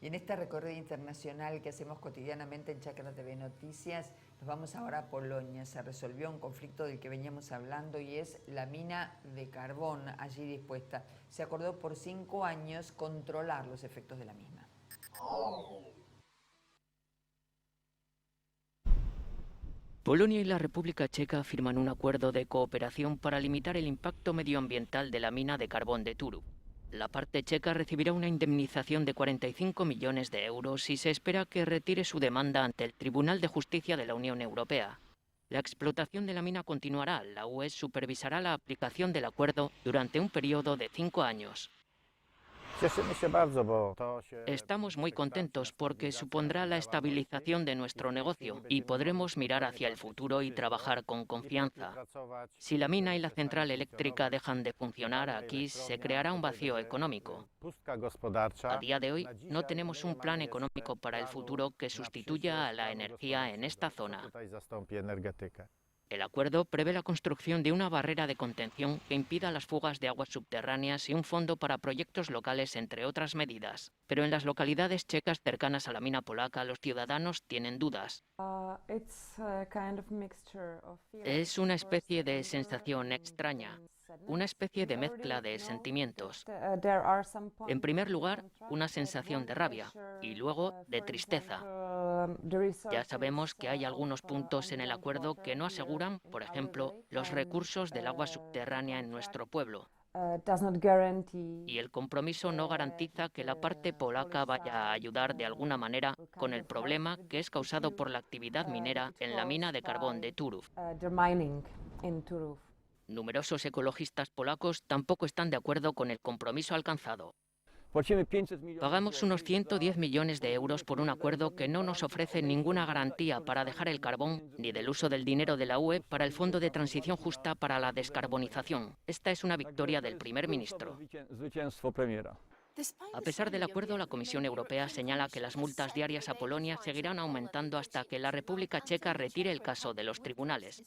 Y en esta recorrida internacional que hacemos cotidianamente en Chacra TV Noticias, nos vamos ahora a Polonia. Se resolvió un conflicto del que veníamos hablando y es la mina de carbón allí dispuesta. Se acordó por 5 años controlar los efectos de la misma. Polonia y la República Checa firman un acuerdo de cooperación para limitar el impacto medioambiental de la mina de carbón de Turów. La parte checa recibirá una indemnización de 45 millones de euros y se espera que retire su demanda ante el Tribunal de Justicia de la Unión Europea. La explotación de la mina continuará. La UE supervisará la aplicación del acuerdo durante un periodo de 5 años. Estamos muy contentos porque supondrá la estabilización de nuestro negocio y podremos mirar hacia el futuro y trabajar con confianza. Si la mina y la central eléctrica dejan de funcionar, aquí se creará un vacío económico. A día de hoy no tenemos un plan económico para el futuro que sustituya a la energía en esta zona. El acuerdo prevé la construcción de una barrera de contención que impida las fugas de aguas subterráneas y un fondo para proyectos locales, entre otras medidas. Pero en las localidades checas cercanas a la mina polaca, los ciudadanos tienen dudas. Es una especie de sensación extraña, una especie de mezcla de sentimientos. En primer lugar, una sensación de rabia y luego de tristeza. Ya sabemos que hay algunos puntos en el acuerdo que no aseguran, por ejemplo, los recursos del agua subterránea en nuestro pueblo. Y el compromiso no garantiza que la parte polaca vaya a ayudar de alguna manera con el problema que es causado por la actividad minera en la mina de carbón de Turów. Numerosos ecologistas polacos tampoco están de acuerdo con el compromiso alcanzado. Pagamos unos 110 millones de euros por un acuerdo que no nos ofrece ninguna garantía para dejar el carbón ni del uso del dinero de la UE para el Fondo de Transición Justa para la Descarbonización. Esta es una victoria del primer ministro. A pesar del acuerdo, la Comisión Europea señala que las multas diarias a Polonia seguirán aumentando hasta que la República Checa retire el caso de los tribunales.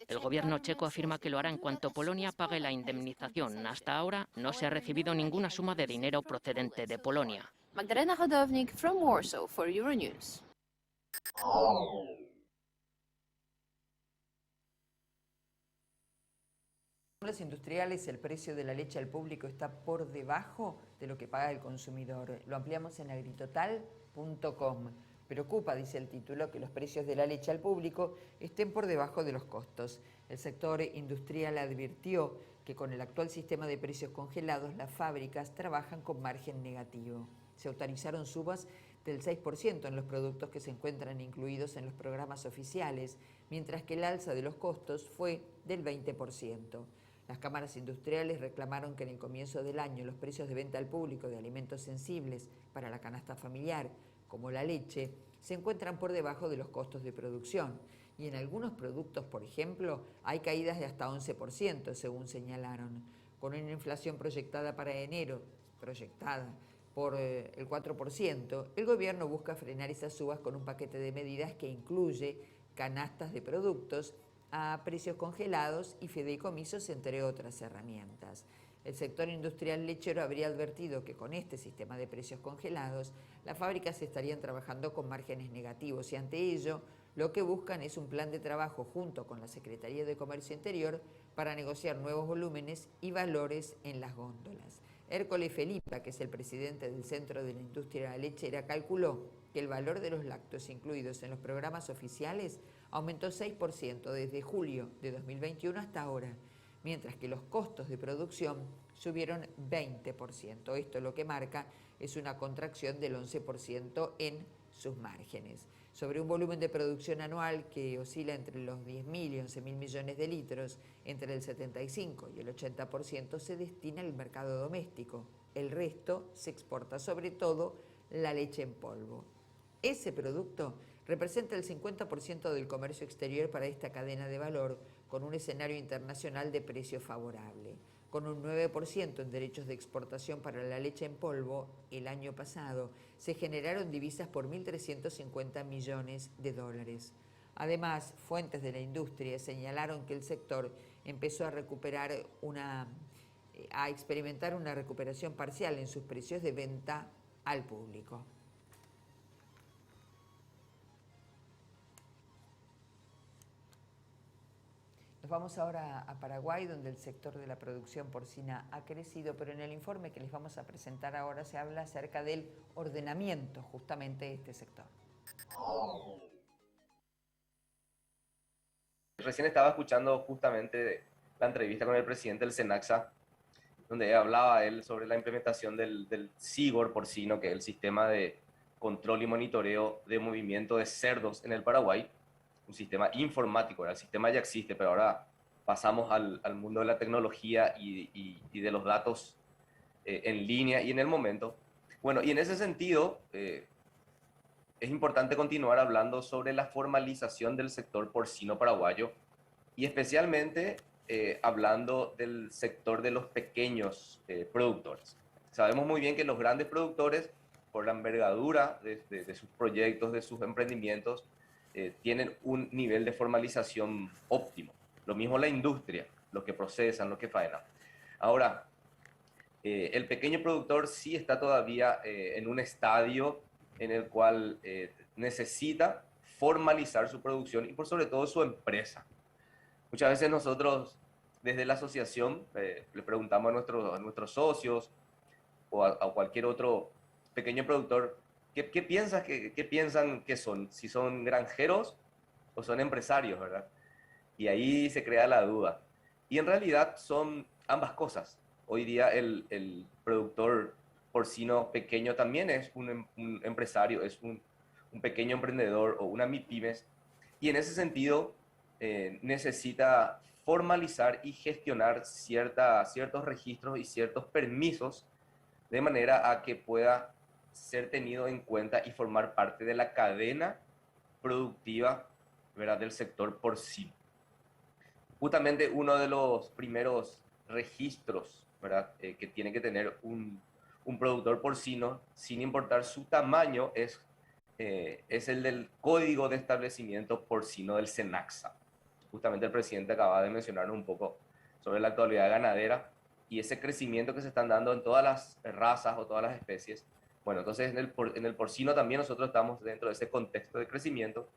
El gobierno checo afirma que lo hará en cuanto Polonia pague la indemnización. Hasta ahora no se ha recibido ninguna suma de dinero procedente de Polonia. Magdalena Hodownik from Warsaw for Euronews. En los industriales, el precio de la leche al público está por debajo de lo que paga el consumidor. Lo ampliamos en agritotal.com. Preocupa, dice el título, que los precios de la leche al público estén por debajo de los costos. El sector industrial advirtió que con el actual sistema de precios congelados, las fábricas trabajan con margen negativo. Se autorizaron subas del 6% en los productos que se encuentran incluidos en los programas oficiales, mientras que el alza de los costos fue del 20%. Las cámaras industriales reclamaron que en el comienzo del año los precios de venta al público de alimentos sensibles para la canasta familiar, como la leche, se encuentran por debajo de los costos de producción. Y en algunos productos, por ejemplo, hay caídas de hasta 11%, según señalaron. Con una inflación proyectada para enero, por el 4%, el gobierno busca frenar esas subas con un paquete de medidas que incluye canastas de productos a precios congelados y fideicomisos, entre otras herramientas. El sector industrial lechero habría advertido que con este sistema de precios congelados, las fábricas estarían trabajando con márgenes negativos y ante ello lo que buscan es un plan de trabajo junto con la Secretaría de Comercio Interior para negociar nuevos volúmenes y valores en las góndolas. Hércules Felipa, que es el presidente del Centro de la Industria Lechera, calculó que el valor de los lácteos incluidos en los programas oficiales aumentó 6% desde julio de 2021 hasta ahora, mientras que los costos de producción subieron 20%. Esto lo que marca es una contracción del 11% en sus márgenes. Sobre un volumen de producción anual que oscila entre los 10.000 y 11.000 millones de litros, entre el 75 y el 80% se destina al mercado doméstico. El resto se exporta, sobre todo la leche en polvo. Ese producto representa el 50% del comercio exterior para esta cadena de valor, con un escenario internacional de precio favorable. Con un 9% en derechos de exportación para la leche en polvo, el año pasado se generaron divisas por 1.350 millones de dólares. Además, fuentes de la industria señalaron que el sector empezó a experimentar una recuperación parcial en sus precios de venta al público. Nos vamos ahora a Paraguay, donde el sector de la producción porcina ha crecido, pero en el informe que les vamos a presentar ahora se habla acerca del ordenamiento justamente de este sector. Recién estaba escuchando justamente la entrevista con el presidente del SENACSA, donde hablaba él sobre la implementación del SIGOR porcino, que es el sistema de control y monitoreo de movimiento de cerdos en el Paraguay. Un sistema informático, el sistema ya existe, pero ahora pasamos al mundo de la tecnología y de los datos en línea y en el momento. Bueno, y en ese sentido, es importante continuar hablando sobre la formalización del sector porcino paraguayo y especialmente hablando del sector de los pequeños productores. Sabemos muy bien que los grandes productores, por la envergadura de sus proyectos, de sus emprendimientos, tienen un nivel de formalización óptimo. Lo mismo la industria, los que procesan, los que faenan. Ahora, el pequeño productor sí está todavía en un estadio en el cual necesita formalizar su producción y por sobre todo su empresa. Muchas veces nosotros desde la asociación le preguntamos a nuestros socios o a cualquier otro pequeño productor, ¿qué piensan que son? Si son granjeros o son empresarios, ¿verdad? Y ahí se crea la duda. Y en realidad son ambas cosas. Hoy día el productor porcino pequeño también es un empresario, es un pequeño emprendedor o una MIPYMES, y en ese sentido necesita formalizar y gestionar ciertos registros y ciertos permisos de manera a que pueda ser tenido en cuenta y formar parte de la cadena productiva, ¿verdad?, del sector porcino. Justamente uno de los primeros registros, ¿verdad?, que tiene que tener un productor porcino, sin importar su tamaño, es el del Código de Establecimiento Porcino del SENACSA. Justamente el presidente acaba de mencionar un poco sobre la actualidad ganadera y ese crecimiento que se están dando en todas las razas o todas las especies. Bueno, entonces en el porcino también nosotros estamos dentro de ese contexto de crecimiento.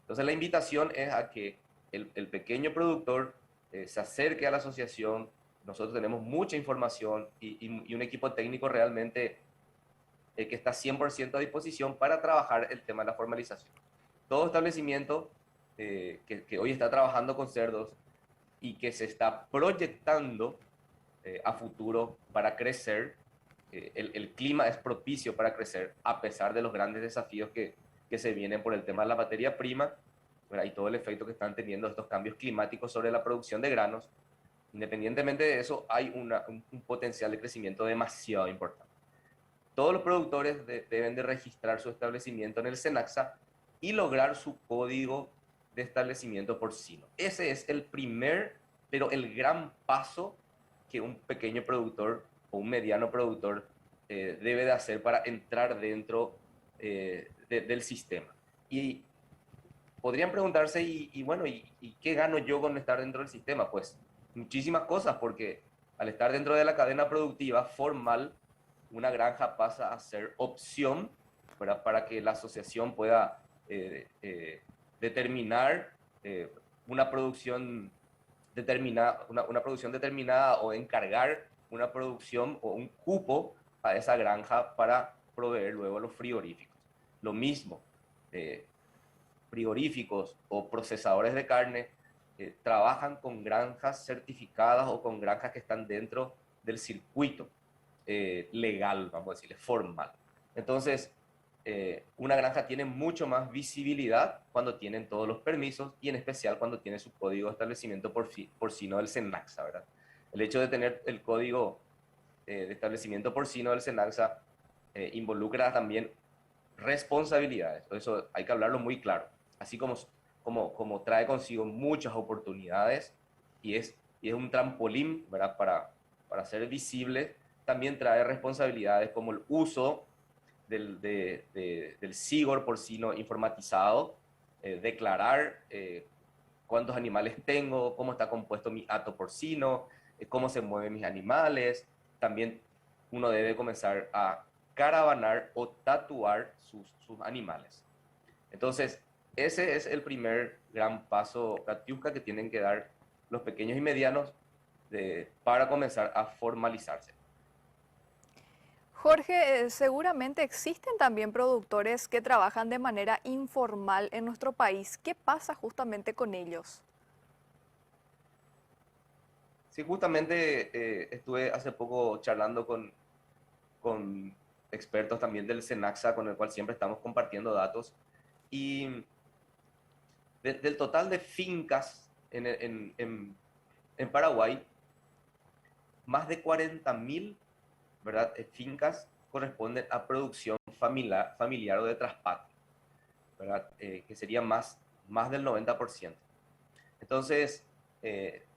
Entonces la invitación es a que el pequeño productor se acerque a la asociación. Nosotros tenemos mucha información y un equipo técnico realmente que está 100% a disposición para trabajar el tema de la formalización. Todo establecimiento que hoy está trabajando con cerdos y que se está proyectando a futuro para crecer, el clima es propicio para crecer a pesar de los grandes desafíos que se vienen por el tema de la materia prima, ¿verdad?, y todo el efecto que están teniendo estos cambios climáticos sobre la producción de granos. Independientemente de eso, hay un potencial de crecimiento demasiado importante. Todos los productores deben de registrar su establecimiento en el SENACSA y lograr su código de establecimiento porcino. Ese es el primer, pero el gran paso que un pequeño productor o un mediano productor debe de hacer para entrar dentro del sistema. Y podrían preguntarse, ¿y qué gano yo con estar dentro del sistema? Pues muchísimas cosas, porque al estar dentro de la cadena productiva formal, una granja pasa a ser opción, ¿verdad?, para que la asociación pueda determinar una producción determinada o encargar una producción o un cupo a esa granja para proveer luego los frigoríficos. Lo mismo, frigoríficos o procesadores de carne trabajan con granjas certificadas o con granjas que están dentro del circuito legal, vamos a decirle, formal. Entonces, una granja tiene mucho más visibilidad cuando tienen todos los permisos y en especial cuando tiene su código de establecimiento porcino del SENACSA, ¿verdad? El hecho de tener el código de establecimiento porcino del SENACSA involucra también responsabilidades. Eso hay que hablarlo muy claro. Así como trae consigo muchas oportunidades y es un trampolín, ¿verdad?, para ser visible, también trae responsabilidades como el uso del SIGOR porcino informatizado, declarar cuántos animales tengo, cómo está compuesto mi hato porcino, cómo se mueven mis animales. También uno debe comenzar a caravanar o tatuar sus animales. Entonces, ese es el primer gran paso, Katiuska, que tienen que dar los pequeños y medianos para comenzar a formalizarse. Jorge, seguramente existen también productores que trabajan de manera informal en nuestro país. ¿Qué pasa justamente con ellos? Sí, justamente estuve hace poco charlando con expertos también del SENACSA, con el cual siempre estamos compartiendo datos. Y del total de fincas en Paraguay, más de 40.000 ¿verdad? Fincas corresponden a producción familiar o de traspatio, ¿verdad? Que sería más del 90%. Entonces,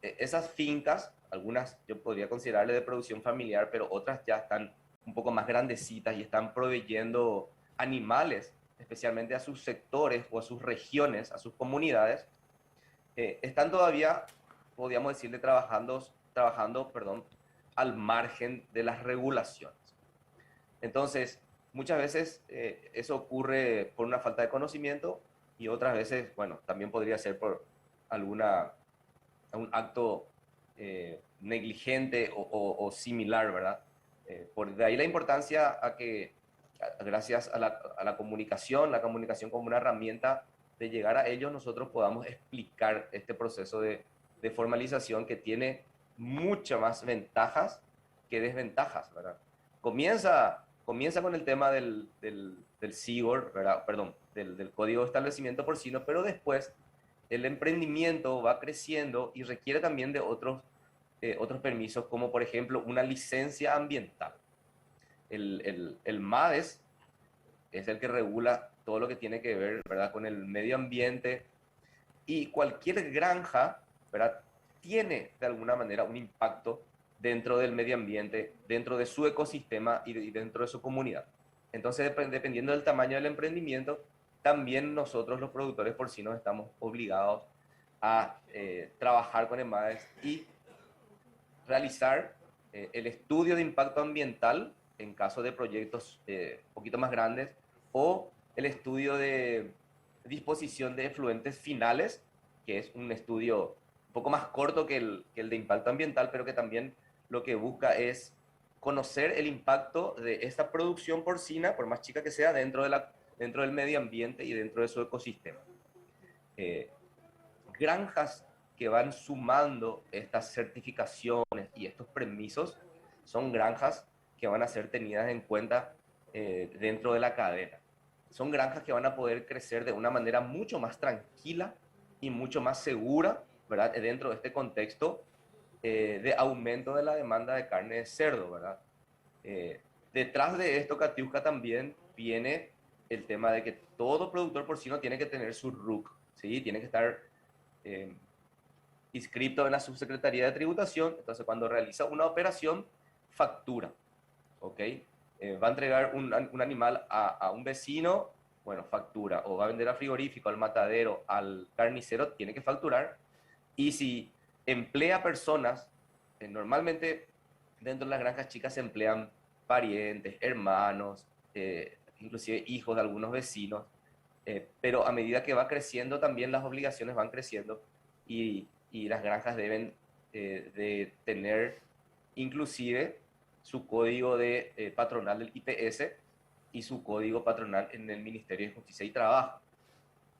esas fincas, algunas yo podría considerarle de producción familiar, pero otras ya están un poco más grandecitas y están proveyendo animales, especialmente a sus sectores o a sus regiones, a sus comunidades, están todavía, podríamos decirle, trabajando, al margen de las regulaciones. Entonces, muchas veces eso ocurre por una falta de conocimiento y otras veces, bueno, también podría ser por algún acto negligente o similar, ¿verdad? Por de ahí la importancia a que, gracias a la comunicación como una herramienta de llegar a ellos, nosotros podamos explicar este proceso de formalización que tiene muchas más ventajas que desventajas, ¿verdad? Comienza con el tema del SIGOR, ¿verdad? Perdón, del Código de Establecimiento Porcino, pero después el emprendimiento va creciendo y requiere también de otros permisos, como por ejemplo una licencia ambiental. El MADES es el que regula todo lo que tiene que ver, ¿verdad?, con el medio ambiente, y cualquier granja, ¿verdad?, tiene de alguna manera un impacto dentro del medio ambiente, dentro de su ecosistema y dentro de su comunidad. Entonces, dependiendo del tamaño del emprendimiento, también nosotros los productores porcinos estamos obligados a trabajar con el MADES y realizar el estudio de impacto ambiental en caso de proyectos un poquito más grandes, o el estudio de disposición de efluentes finales, que es un estudio un poco más corto que el de impacto ambiental, pero que también lo que busca es conocer el impacto de esta producción porcina, por más chica que sea, dentro del medio ambiente y dentro de su ecosistema. Granjas que van sumando estas certificaciones y estos permisos son granjas que van a ser tenidas en cuenta dentro de la cadena. Son granjas que van a poder crecer de una manera mucho más tranquila y mucho más segura, ¿verdad?, dentro de este contexto de aumento de la demanda de carne de cerdo, ¿verdad? Detrás de esto, Katiuska, también viene el tema de que todo productor porcino tiene que tener su RUC, ¿sí? Tiene que estar inscrito en la Subsecretaría de Tributación. Entonces, cuando realiza una operación, factura, ¿ok? Va a entregar un animal a un vecino, bueno, factura. O va a vender al frigorífico, al matadero, al carnicero, tiene que facturar. Y si emplea personas, normalmente dentro de las granjas chicas se emplean parientes, hermanos, inclusive hijos de algunos vecinos, pero a medida que va creciendo también las obligaciones van creciendo y las granjas deben de tener inclusive su código de patronal del IPS y su código patronal en el Ministerio de Justicia y Trabajo.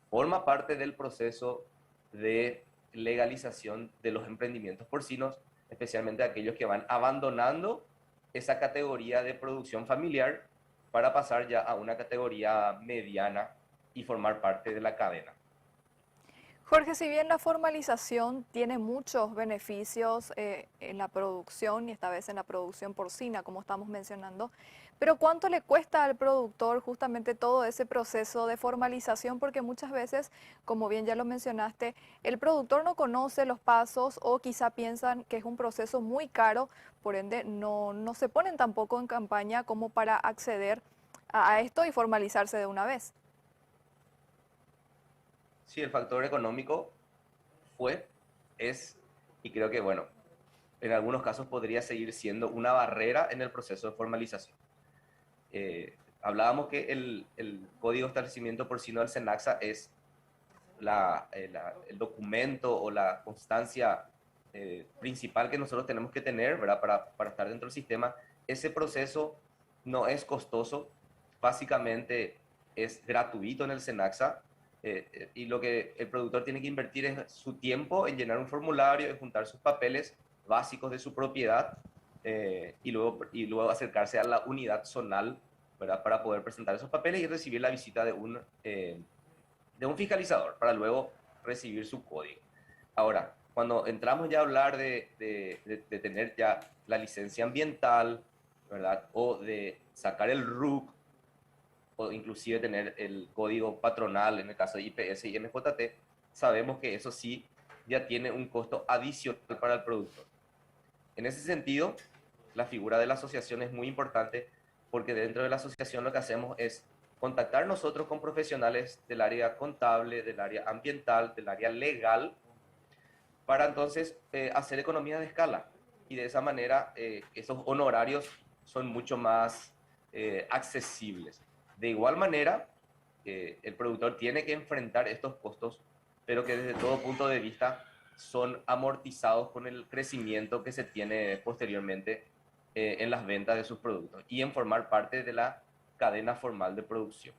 Forma parte del proceso de legalización de los emprendimientos porcinos, especialmente aquellos que van abandonando esa categoría de producción familiar para pasar ya a una categoría mediana y formar parte de la cadena. Jorge, si bien la formalización tiene muchos beneficios en la producción, y esta vez en la producción porcina, como estamos mencionando, pero ¿cuánto le cuesta al productor justamente todo ese proceso de formalización? Porque muchas veces, como bien ya lo mencionaste, el productor no conoce los pasos o quizá piensan que es un proceso muy caro, por ende no se ponen tampoco en campaña como para acceder a esto y formalizarse de una vez. Sí, el factor económico es, y creo que, bueno, en algunos casos podría seguir siendo una barrera en el proceso de formalización. Hablábamos que el Código de Establecimiento Porcino del SENACSA es el documento o la constancia principal que nosotros tenemos que tener, ¿verdad?, para estar dentro del sistema. Ese proceso no es costoso, básicamente es gratuito en el SENACSA. Y lo que el productor tiene que invertir es su tiempo en llenar un formulario, en juntar sus papeles básicos de su propiedad y luego acercarse a la unidad zonal, ¿verdad?, para poder presentar esos papeles y recibir la visita de un fiscalizador para luego recibir su código. Ahora, cuando entramos ya a hablar de tener ya la licencia ambiental, ¿verdad? O de sacar el RUC, o inclusive tener el código patronal en el caso de IPS y MJT, sabemos que eso sí ya tiene un costo adicional para el productor. En ese sentido, la figura de la asociación es muy importante porque dentro de la asociación lo que hacemos es contactar nosotros con profesionales del área contable, del área ambiental, del área legal, para entonces hacer economía de escala. Y de esa manera esos honorarios son mucho más accesibles. De igual manera, el productor tiene que enfrentar estos costos, pero que desde todo punto de vista son amortizados con el crecimiento que se tiene posteriormente en las ventas de sus productos y en formar parte de la cadena formal de producción.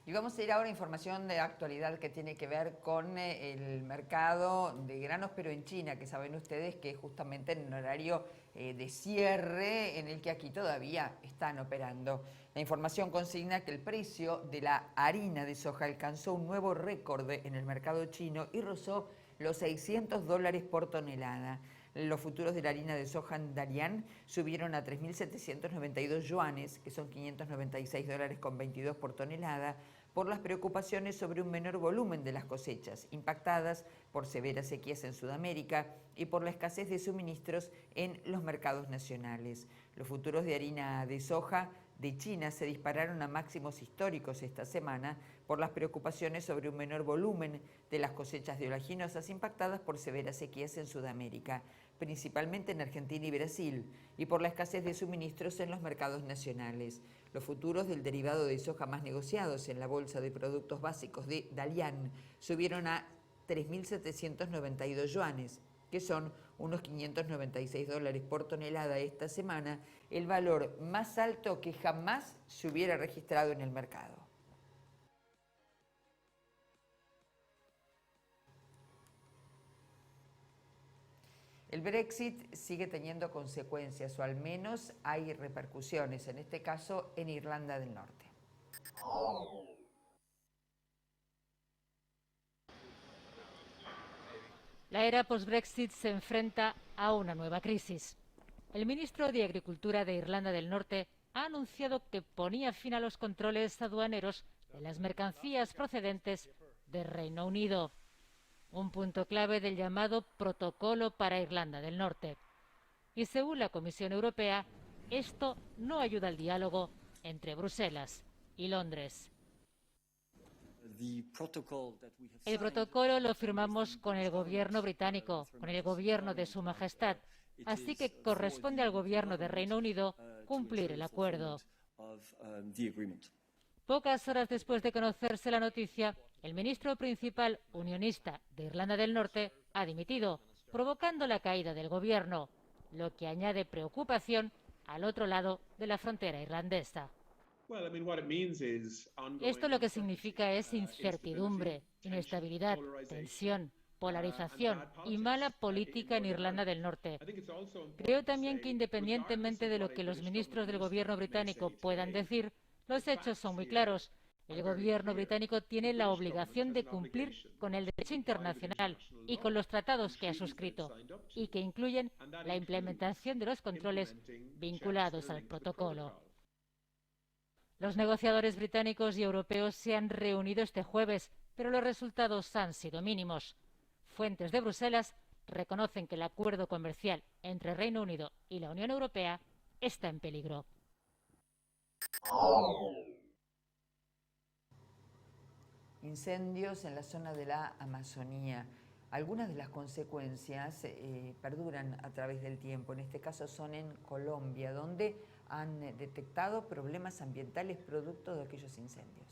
Y vamos a ir ahora a información de actualidad que tiene que ver con el mercado de granos, pero en China, que saben ustedes que es justamente en un horario de cierre en el que aquí todavía están operando. La información consigna que el precio de la harina de soja alcanzó un nuevo récord en el mercado chino y rozó los $600 por tonelada. Los futuros de la harina de soja en Dalian subieron a 3.792 yuanes, que son $596,22 por tonelada, por las preocupaciones sobre un menor volumen de las cosechas, impactadas por severas sequías en Sudamérica y por la escasez de suministros en los mercados nacionales. Los futuros de harina de soja de China se dispararon a máximos históricos esta semana por las preocupaciones sobre un menor volumen de las cosechas de oleaginosas impactadas por severas sequías en Sudamérica, principalmente en Argentina y Brasil, y por la escasez de suministros en los mercados nacionales. Los futuros del derivado de soja más negociados en la Bolsa de Productos Básicos de Dalian subieron a 3.792 yuanes, que son unos $596 por tonelada esta semana, el valor más alto que jamás se hubiera registrado en el mercado. El Brexit sigue teniendo consecuencias, o al menos hay repercusiones, en este caso en Irlanda del Norte. La era post-Brexit se enfrenta a una nueva crisis. El ministro de Agricultura de Irlanda del Norte ha anunciado que ponía fin a los controles aduaneros de las mercancías procedentes del Reino Unido, un punto clave del llamado Protocolo para Irlanda del Norte. Y según la Comisión Europea, esto no ayuda al diálogo entre Bruselas y Londres. El protocolo lo firmamos con el gobierno británico, con el gobierno de Su Majestad, así que corresponde al gobierno de Reino Unido cumplir el acuerdo. Pocas horas después de conocerse la noticia, el ministro principal unionista de Irlanda del Norte ha dimitido, provocando la caída del gobierno, lo que añade preocupación al otro lado de la frontera irlandesa. Esto lo que significa es incertidumbre, inestabilidad, tensión, polarización y mala política en Irlanda del Norte. Creo también que independientemente de lo que los ministros del gobierno británico puedan decir, los hechos son muy claros. El gobierno británico tiene la obligación de cumplir con el derecho internacional y con los tratados que ha suscrito, y que incluyen la implementación de los controles vinculados al protocolo. Los negociadores británicos y europeos se han reunido este jueves, pero los resultados han sido mínimos. Fuentes de Bruselas reconocen que el acuerdo comercial entre Reino Unido y la Unión Europea está en peligro. Incendios en la zona de la Amazonía. Algunas de las consecuencias perduran a través del tiempo. En este caso son en Colombia, donde han detectado problemas ambientales producto de aquellos incendios.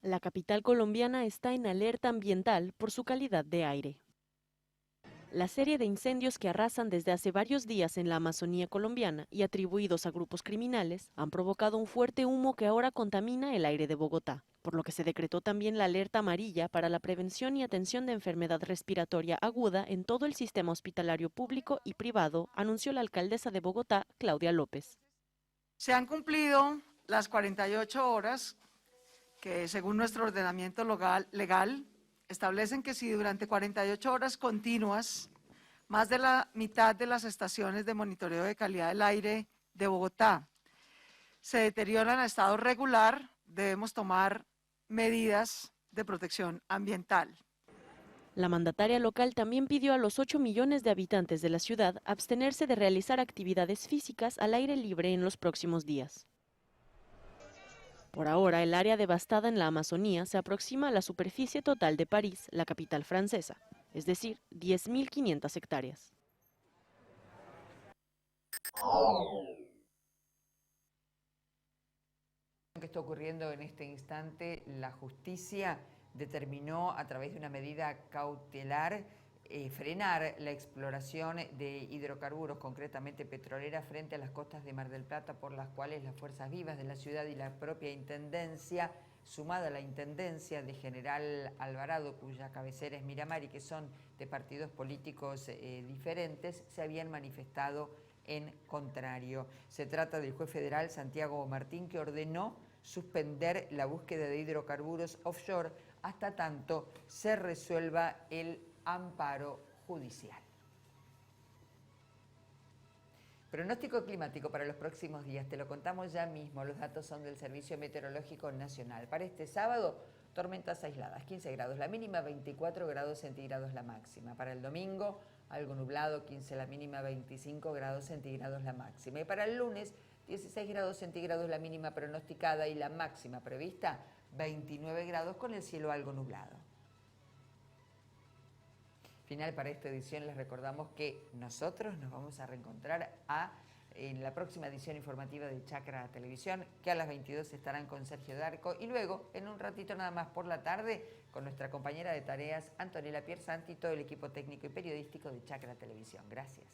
La capital colombiana está en alerta ambiental por su calidad de aire. La serie de incendios que arrasan desde hace varios días en la Amazonía colombiana y atribuidos a grupos criminales han provocado un fuerte humo que ahora contamina el aire de Bogotá, por lo que se decretó también la alerta amarilla para la prevención y atención de enfermedad respiratoria aguda en todo el sistema hospitalario público y privado, anunció la alcaldesa de Bogotá, Claudia López. Se han cumplido las 48 horas que según nuestro ordenamiento legal establecen que si durante 48 horas continuas más de la mitad de las estaciones de monitoreo de calidad del aire de Bogotá se deterioran a estado regular, debemos tomar medidas de protección ambiental. La mandataria local también pidió a los 8 millones de habitantes de la ciudad abstenerse de realizar actividades físicas al aire libre en los próximos días. Por ahora, el área devastada en la Amazonía se aproxima a la superficie total de París, la capital francesa, es decir, 10.500 hectáreas. ¿Qué está ocurriendo en este instante? La justicia determinó a través de una medida cautelar frenar la exploración de hidrocarburos, concretamente petrolera, frente a las costas de Mar del Plata, por las cuales las fuerzas vivas de la ciudad y la propia intendencia, sumada a la intendencia de General Alvarado, cuya cabecera es Miramar y que son de partidos políticos diferentes, se habían manifestado en contrario. Se trata del juez federal Santiago Martín, que ordenó suspender la búsqueda de hidrocarburos offshore hasta tanto se resuelva el amparo judicial. Pronóstico climático para los próximos días, te lo contamos ya mismo, los datos son del Servicio Meteorológico Nacional. Para este sábado, tormentas aisladas, 15 grados la mínima, 24 grados centígrados la máxima. Para el domingo, algo nublado, 15 la mínima, 25 grados centígrados la máxima. Y para el lunes, 16 grados centígrados la mínima pronosticada y la máxima prevista, 29 grados con el cielo algo nublado. Final para esta edición, les recordamos que nosotros nos vamos a reencontrar en la próxima edición informativa de Chacra Televisión, que a las 22 estarán con Sergio Darco, y luego, en un ratito nada más por la tarde, con nuestra compañera de tareas, Antonella Piersanti, y todo el equipo técnico y periodístico de Chacra Televisión. Gracias.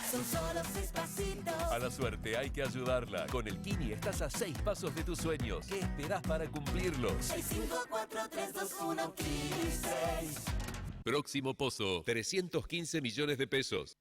Son solo 6 pasitos. A la suerte hay que ayudarla. Con el Kini estás a 6 pasos de tus sueños. ¿Qué esperás para cumplirlos? 6, 5, 4, 3, 2, 1, Kini 6. Próximo pozo, 315 millones de pesos.